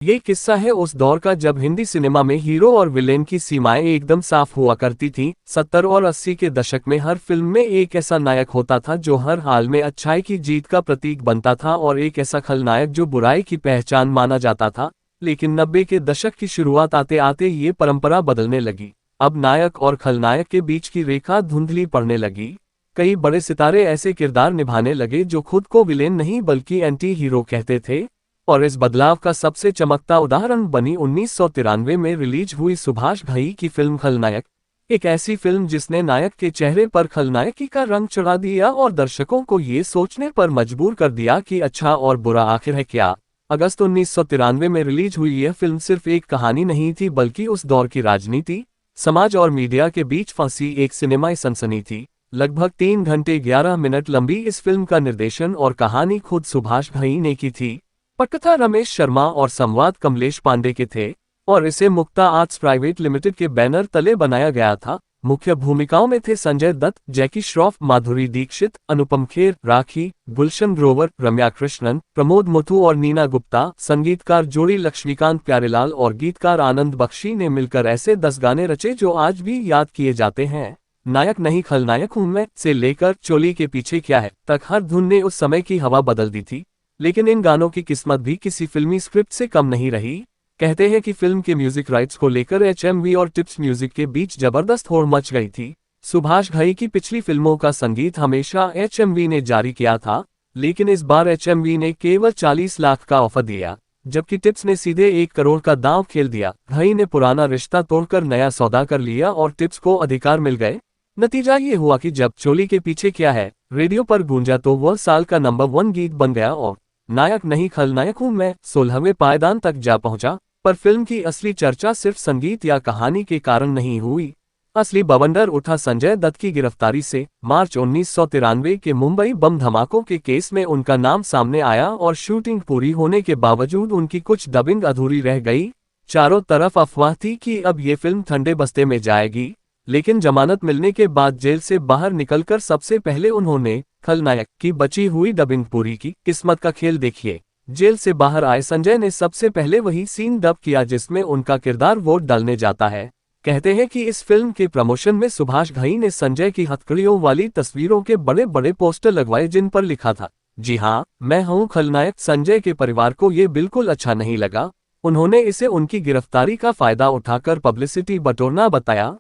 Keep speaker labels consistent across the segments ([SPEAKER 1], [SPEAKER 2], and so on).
[SPEAKER 1] ये किस्सा है उस दौर का जब हिंदी सिनेमा में हीरो और विलेन की सीमाएं एकदम साफ हुआ करती थीं। 70 और 80 के दशक में हर फिल्म में एक ऐसा नायक होता था जो हर हाल में अच्छाई की जीत का प्रतीक बनता था और एक ऐसा खलनायक जो बुराई की पहचान माना जाता था। लेकिन 90 के दशक की शुरुआत आते आते ये परंपरा बदलने लगी। अब नायक और खलनायक के बीच की रेखा धुंधली पड़ने लगी। कई बड़े सितारे ऐसे किरदार निभाने लगे जो खुद को विलेन नहीं बल्कि एंटी हीरो कहते थे। और इस बदलाव का सबसे चमकता उदाहरण बनी 1993 में रिलीज हुई सुभाष घई की फिल्म खलनायक। एक ऐसी फिल्म जिसने नायक के चेहरे पर खलनायकी का रंग चढ़ा दिया और दर्शकों को ये सोचने पर मजबूर कर दिया कि अच्छा और बुरा आखिर है क्या। अगस्त 1993 में रिलीज हुई यह फिल्म सिर्फ एक कहानी नहीं थी बल्कि उस दौर की राजनीति, समाज और मीडिया के बीच फंसी एक सिनेमाई सनसनी थी। लगभग 3 घंटे 11 मिनट लंबी इस फिल्म का निर्देशन और कहानी खुद सुभाष घई ने की थी। पटकथा रमेश शर्मा और संवाद कमलेश पांडे के थे और इसे मुक्ता आर्ट्स प्राइवेट लिमिटेड के बैनर तले बनाया गया था। मुख्य भूमिकाओं में थे संजय दत्त, जैकी श्रॉफ, माधुरी दीक्षित, अनुपम खेर, राखी, गुलशन ग्रोवर, रम्या कृष्णन, प्रमोद मुथु और नीना गुप्ता। संगीतकार जोड़ी लक्ष्मीकांत प्यारेलाल और गीतकार आनंद बख्शी ने मिलकर ऐसे 10 गाने रचे जो आज भी याद किए जाते हैं। नायक नहीं खलनायक हूं मैं से लेकर चोली के पीछे क्या है तक हर धुन ने उस समय की हवा बदल दी थी। लेकिन इन गानों की किस्मत भी किसी फिल्मी स्क्रिप्ट से कम नहीं रही। कहते हैं कि फिल्म के म्यूजिक राइट्स को लेकर HMV और टिप्स म्यूजिक के बीच जबरदस्त होड़ मच गई थी। सुभाष घई की पिछली फिल्मों का संगीत हमेशा HMV ने जारी किया था, लेकिन इस बार HMV ने केवल 40 लाख का ऑफर दिया, जबकि टिप्स ने सीधे 1 करोड़ का दांव खेल दिया। घई ने पुराना रिश्ता तोड़कर नया सौदा कर लिया और टिप्स को अधिकार मिल गए। नतीजा ये हुआ कि जब चोली के पीछे क्या है रेडियो पर गूंजा तो वह साल का नंबर 1 गीत बन गया और नायक नहीं खलनायक हूं मैं 16वें पायदान तक जा पहुंचा। पर फिल्म की असली चर्चा सिर्फ संगीत या कहानी के कारण नहीं हुई। असली बवंडर उठा संजय दत्त की गिरफ्तारी से। मार्च 1993 के मुंबई बम धमाकों के केस में उनका नाम सामने आया और शूटिंग पूरी होने के बावजूद उनकी कुछ डबिंग अधूरी रह गई। चारों तरफ अफवाह थी कि अब ये फिल्म ठंडे बस्ते में जाएगी, लेकिन जमानत मिलने के बाद जेल से बाहर निकलकर सबसे पहले उन्होंने खलनायक की बची हुई डबिंग पूरी की। किस्मत का खेल देखिए, जेल से बाहर आए संजय ने सबसे पहले वही सीन डब किया जिसमें उनका किरदार वोट डालने जाता है। कहते हैं कि इस फिल्म के प्रमोशन में सुभाष घई ने संजय की हथकड़ियों वाली तस्वीरों के बड़े बड़े पोस्टर लगवाए जिन पर लिखा था, जी हाँ मैं हूँ खलनायक। संजय के परिवार को ये बिल्कुल अच्छा नहीं लगा। उन्होंने इसे उनकी गिरफ्तारी का फायदा उठाकर पब्लिसिटी बटोरना बताया।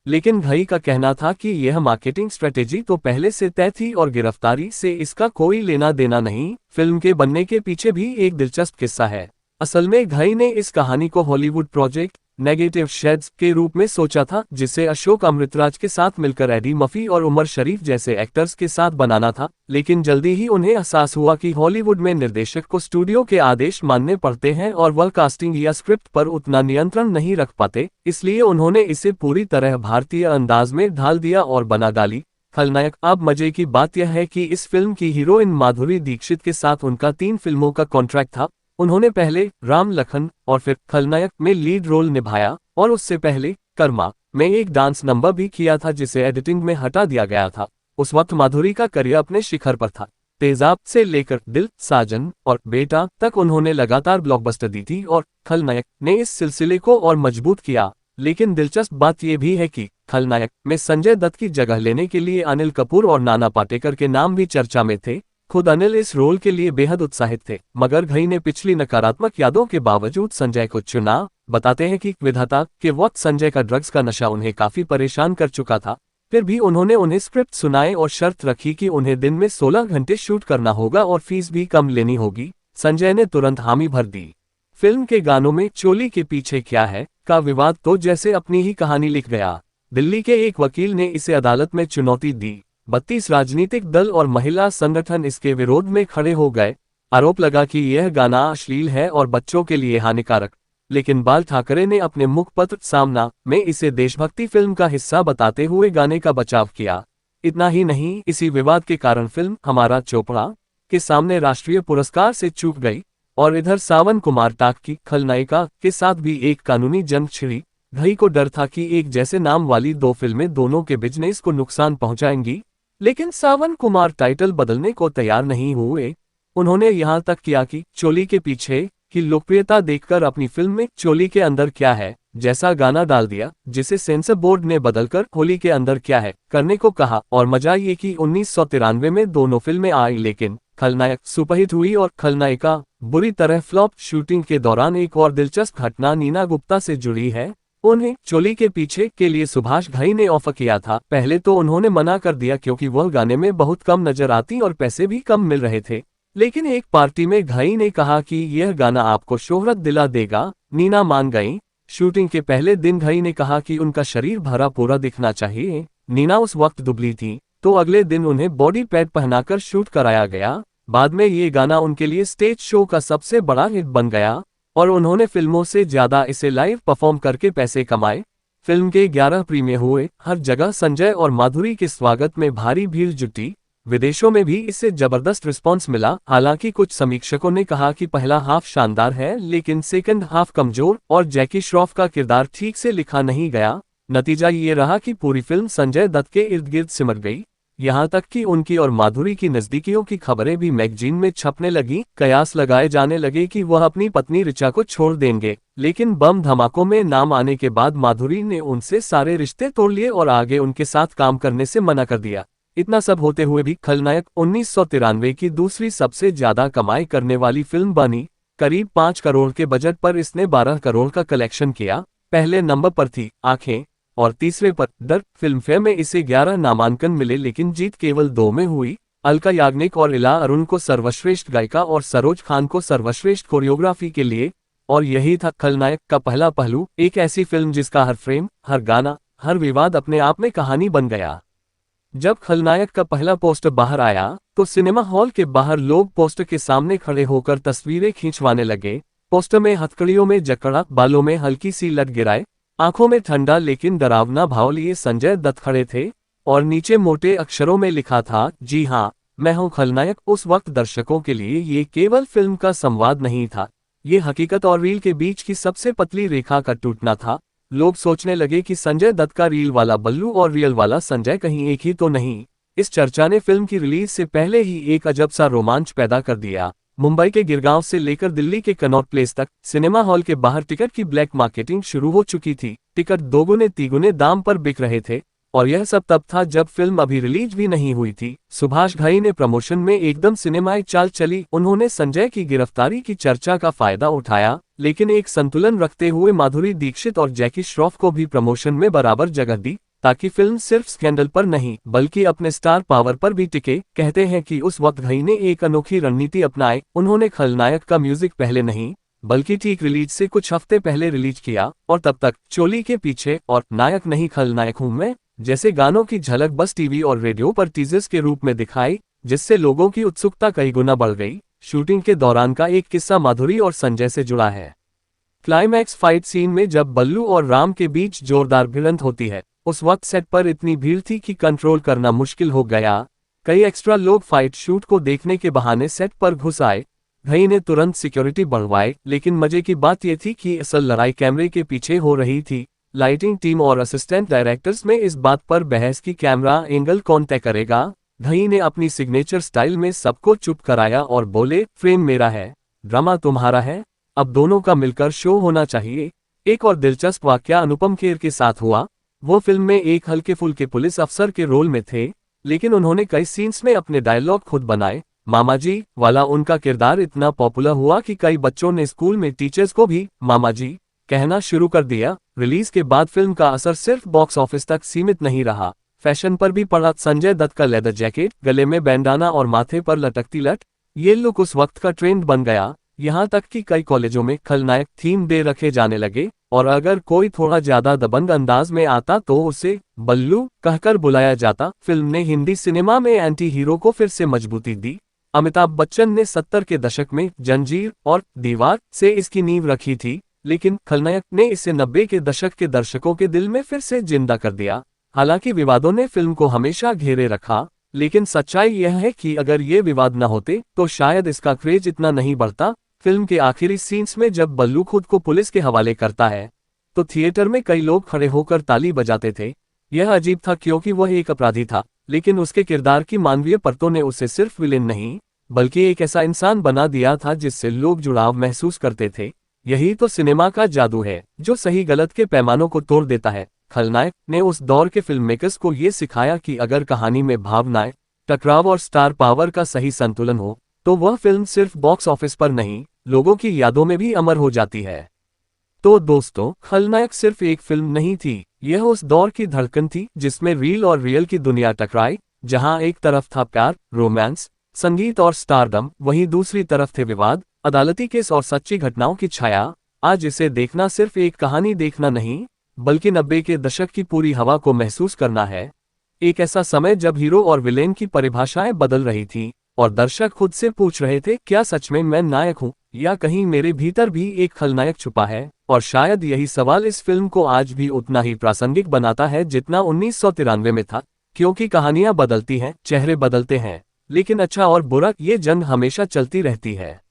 [SPEAKER 1] लेकिन घई का कहना था कि यह मार्केटिंग स्ट्रेटेजी तो पहले से तय थी और गिरफ्तारी से इसका कोई लेना देना नहीं। फिल्म के बनने के पीछे भी एक दिलचस्प किस्सा है। असल में घई ने इस कहानी को हॉलीवुड प्रोजेक्ट नेगेटिव शेड्स के रूप में सोचा था, जिसे अशोक अमृतराज के साथ मिलकर एडी मफी और उमर शरीफ जैसे एक्टर्स के साथ बनाना था। लेकिन जल्दी ही उन्हें एहसास हुआ कि हॉलीवुड में निर्देशक को स्टूडियो के आदेश मानने पड़ते हैं और वह कास्टिंग या स्क्रिप्ट पर उतना नियंत्रण नहीं रख पाते। इसलिए उन्होंने इसे पूरी तरह भारतीय अंदाज में ढाल दिया और बना डाली खलनायक। अब मजे की बात यह है कि इस फिल्म की हीरोइन माधुरी दीक्षित के साथ उनका 3 फिल्मों का कॉन्ट्रैक्ट था। उन्होंने पहले राम लखन और फिर खलनायक में लीड रोल निभाया और उससे पहले कर्मा में एक डांस नंबर भी किया था जिसे एडिटिंग में हटा दिया गया था। उस वक्त माधुरी का करियर अपने शिखर पर था। तेजाब से लेकर दिल, साजन और बेटा तक उन्होंने लगातार ब्लॉकबस्टर दी थी और खलनायक ने इस सिलसिले को और मजबूत किया। लेकिन दिलचस्प बात यह भी है कि खलनायक में संजय दत्त की जगह लेने के लिए अनिल कपूर और नाना पाटेकर के नाम भी चर्चा में थे। खुद अनिल इस रोल के लिए बेहद उत्साहित थे, मगर घई ने पिछली नकारात्मक यादों के बावजूद संजय को चुना। बताते हैं कि विधाता के वक्त संजय का ड्रग्स का नशा उन्हें काफी परेशान कर चुका था। फिर भी उन्होंने उन्हें स्क्रिप्ट सुनाए और शर्त रखी कि उन्हें दिन में 16 घंटे शूट करना होगा और फीस भी कम लेनी होगी। संजय ने तुरंत हामी भर दी। फिल्म के गानों में चोली के पीछे क्या है का विवाद तो जैसे अपनी ही कहानी लिख गया। दिल्ली के एक वकील ने इसे अदालत में चुनौती दी। 32 राजनीतिक दल और महिला संगठन इसके विरोध में खड़े हो गए। आरोप लगा कि यह गाना अश्लील है और बच्चों के लिए हानिकारक। लेकिन बाल ठाकरे ने अपने मुखपत्र सामना में इसे देशभक्ति फिल्म का हिस्सा बताते हुए गाने का बचाव किया। इतना ही नहीं, इसी विवाद के कारण फिल्म हमारा चोपड़ा के सामने राष्ट्रीय पुरस्कार से चूक गई। और इधर सावन कुमार टाक की खलनायिका के साथ भी एक कानूनी जंग छिड़ी। घई को डर था कि एक जैसे नाम वाली 2 फिल्में दोनों के बिजनेस को नुकसान पहुंचाएंगी, लेकिन सावन कुमार टाइटल बदलने को तैयार नहीं हुए। उन्होंने यहां तक किया कि चोली के पीछे कि लोकप्रियता देखकर अपनी फिल्म में चोली के अंदर क्या है जैसा गाना डाल दिया, जिसे सेंसर बोर्ड ने बदलकर होली के अंदर क्या है करने को कहा। और मजा ये कि 1993 में दोनों फिल्में आई, लेकिन खलनायक सुपरहिट हुई और खलनायिका बुरी तरह फ्लॉप। शूटिंग के दौरान एक और दिलचस्प घटना नीना गुप्ता से जुड़ी है। उन्हें चोली के पीछे के लिए सुभाष घई ने ऑफर किया था। पहले तो उन्होंने मना कर दिया क्योंकि वह गाने में बहुत कम नजर आती और पैसे भी कम मिल रहे थे, लेकिन एक पार्टी में घई ने कहा कि यह गाना आपको शोहरत दिला देगा। नीना मान गई। शूटिंग के पहले दिन घई ने कहा कि उनका शरीर भरा पूरा दिखना चाहिए। नीना उस वक्त दुबली थी, तो अगले दिन उन्हें बॉडी पैड पहनाकर शूट कराया गया। बाद में ये गाना उनके लिए स्टेज शो का सबसे बड़ा हिट बन गया और उन्होंने फिल्मों से ज्यादा इसे लाइव परफॉर्म करके पैसे कमाए। फिल्म के 11 प्रीमियर हुए। हर जगह संजय और माधुरी के स्वागत में भारी भीड़ जुटी। विदेशों में भी इससे जबरदस्त रिस्पांस मिला। हालांकि कुछ समीक्षकों ने कहा कि पहला हाफ शानदार है, लेकिन सेकंड हाफ कमजोर और जैकी श्रॉफ का किरदार ठीक से लिखा नहीं गया। नतीजा ये रहा कि पूरी फिल्म संजय दत्त के इर्द गिर्द सिमट गई। यहाँ तक कि उनकी और माधुरी की नजदीकियों की खबरें भी मैगजीन में छपने लगी। कयास लगाए जाने लगे कि वह अपनी पत्नी ऋचा को छोड़ देंगे, लेकिन बम धमाकों में नाम आने के बाद माधुरी ने उनसे सारे रिश्ते तोड़ लिए और आगे उनके साथ काम करने से मना कर दिया। इतना सब होते हुए भी खलनायक 1993 की दूसरी सबसे ज्यादा कमाई करने वाली फिल्म बनी। करीब 5 करोड़ के बजट पर इसने 12 करोड़ का कलेक्शन किया। पहले नंबर पर थी आंखें और तीसरे पर डर। फिल्मफेयर में इसे 11 नामांकन मिले, लेकिन जीत केवल 2 में हुई। अलका याग्निक और इला अरुण को सर्वश्रेष्ठ गायिका और सरोज खान को सर्वश्रेष्ठ कोरियोग्राफी के लिए। और यही था खलनायक का पहला पहलू, एक ऐसी फिल्म जिसका हर फ्रेम, हर गाना, हर विवाद अपने आप में कहानी बन गया। जब खलनायक का पहला पोस्टर बाहर आया तो सिनेमा हॉल के बाहर लोग पोस्टर के सामने खड़े होकर तस्वीरें खींचवाने लगे। पोस्टर में हथकड़ियों में जकड़ा, बालों में हल्की सी लट गिराए, आंखों में ठंडा लेकिन डरावना भाव लिए संजय दत्त खड़े थे और नीचे मोटे अक्षरों में लिखा था, जी हाँ, मैं हूँ खलनायक। उस वक्त दर्शकों के लिए ये केवल फिल्म का संवाद नहीं था, ये हकीकत और रील के बीच की सबसे पतली रेखा का टूटना था। लोग सोचने लगे कि संजय दत्त का रील वाला बल्लू और रियल वाला संजय कहीं एक ही तो नहीं। इस चर्चा ने फिल्म की रिलीज से पहले ही एक अजब सा रोमांच पैदा कर दिया। मुंबई के गिरगांव से लेकर दिल्ली के कनॉट प्लेस तक सिनेमा हॉल के बाहर टिकट की ब्लैक मार्केटिंग शुरू हो चुकी थी। टिकट दोगुने तिगुने दाम पर बिक रहे थे और यह सब तब था जब फिल्म अभी रिलीज भी नहीं हुई थी। सुभाष घई ने प्रमोशन में एकदम सिनेमाई चाल चली। उन्होंने संजय की गिरफ्तारी की चर्चा का फायदा उठाया, लेकिन एक संतुलन रखते हुए माधुरी दीक्षित और जैकी श्रॉफ को भी प्रमोशन में बराबर जगह दी, ताकि फिल्म सिर्फ स्कैंडल पर नहीं बल्कि अपने स्टार पावर पर भी टिके। कहते हैं कि उस वक्त घई ने एक अनोखी रणनीति अपनाई। उन्होंने खलनायक का म्यूजिक पहले नहीं बल्कि ठीक रिलीज से कुछ हफ्ते पहले रिलीज किया और तब तक चोली के पीछे और नायक नहीं खलनायक हूं मैं जैसे गानों की झलक बस टीवी और रेडियो पर टीजर्स के रूप में दिखाई, जिससे लोगों की उत्सुकता कई गुना बढ़ गई। शूटिंग के दौरान का एक किस्सा माधुरी और संजय से जुड़ा है। क्लाइमैक्स फाइट सीन में जब बल्लू और राम के बीच जोरदार भिड़ंत होती है, उस वक्त सेट पर इतनी भीड़ थी कि कंट्रोल करना मुश्किल हो गया। कई एक्स्ट्रा लोग फाइट शूट को देखने के बहाने सेट पर घुस आए। घई ने तुरंत सिक्योरिटी बढ़वाई, लेकिन मजे की बात यह थी कि असल लड़ाई कैमरे के पीछे हो रही थी। लाइटिंग टीम और असिस्टेंट डायरेक्टर्स में इस बात पर बहस की कैमरा एंगल कौन तय करेगा। घई ने अपनी सिग्नेचर स्टाइल में सबको चुप कराया और बोले, फ्रेम मेरा है, ड्रामा तुम्हारा है, अब दोनों का मिलकर शो होना चाहिए। एक और दिलचस्प वाकया अनुपम खेर के साथ हुआ। वो फिल्म में एक हल्के फुल्के पुलिस अफसर के रोल में थे, लेकिन उन्होंने कई सीन्स में अपने डायलॉग खुद बनाए। मामा जी वाला उनका किरदार इतना पॉपुलर हुआ कि कई बच्चों ने स्कूल में टीचर्स को भी मामा जी कहना शुरू कर दिया। रिलीज के बाद फिल्म का असर सिर्फ बॉक्स ऑफिस तक सीमित नहीं रहा, फैशन पर भी पड़ा। संजय दत्त का लेदर जैकेट, गले में बैंडाना और माथे पर लटकती लट, ये लुक उस वक्त का ट्रेंड बन गया। यहाँ तक कि कई कॉलेजों में खलनायक थीम डे रखे जाने लगे और अगर कोई थोड़ा ज्यादा दबंग अंदाज में आता तो उसे बल्लू कहकर बुलाया जाता। फिल्म ने हिंदी सिनेमा में एंटी हीरो को फिर से मजबूती दी। अमिताभ बच्चन ने 70 के दशक में जंजीर और दीवार से इसकी नींव रखी थी, लेकिन खलनायक ने इसे 90 के दशक के दर्शकों के दिल में फिर से जिंदा कर दिया। हालांकि विवादों ने फिल्म को हमेशा घेरे रखा, लेकिन सच्चाई यह है कि अगर ये विवाद न होते तो शायद इसका क्रेज इतना नहीं बढ़ता। फिल्म के आखिरी सीन्स में जब बल्लू खुद को पुलिस के हवाले करता है तो थिएटर में कई लोग खड़े होकर ताली बजाते थे। यह अजीब था क्योंकि वह एक अपराधी था, लेकिन उसके किरदार की मानवीय परतों ने उसे सिर्फ विलेन नहीं बल्कि एक ऐसा इंसान बना दिया था जिससे लोग जुड़ाव महसूस करते थे। यही तो सिनेमा का जादू है, जो सही गलत के पैमानों को तोड़ देता है। खलनायक ने उस दौर के फिल्म मेकर्स को ये सिखाया कि अगर कहानी में भावनाएं, टकराव और स्टार पावर का सही संतुलन हो, तो वह फिल्म सिर्फ बॉक्स ऑफिस पर नहीं, लोगों की यादों में भी अमर हो जाती है। तो दोस्तों, खलनायक सिर्फ एक फिल्म नहीं थी, यह उस दौर की धड़कन थी जिसमें रील और रियल की दुनिया टकराई, जहां एक तरफ था प्यार, रोमांस, संगीत और स्टारडम, वहीं दूसरी तरफ थे विवाद, अदालती केस और सच्ची घटनाओं की छाया। आज इसे देखना सिर्फ एक कहानी देखना नहीं, बल्कि 90 के दशक की पूरी हवा को महसूस करना है। एक ऐसा समय जब हीरो और विलेन की परिभाषाएं बदल रही थी, और दर्शक खुद से पूछ रहे थे, क्या सच में मैं नायक हूं, या कहीं मेरे भीतर भी एक खलनायक छुपा है। और शायद यही सवाल इस फिल्म को आज भी उतना ही प्रासंगिक बनाता है जितना 1993 में था, क्योंकि कहानियां बदलती हैं, चेहरे बदलते हैं, लेकिन अच्छा और बुरा, ये जंग हमेशा चलती रहती है।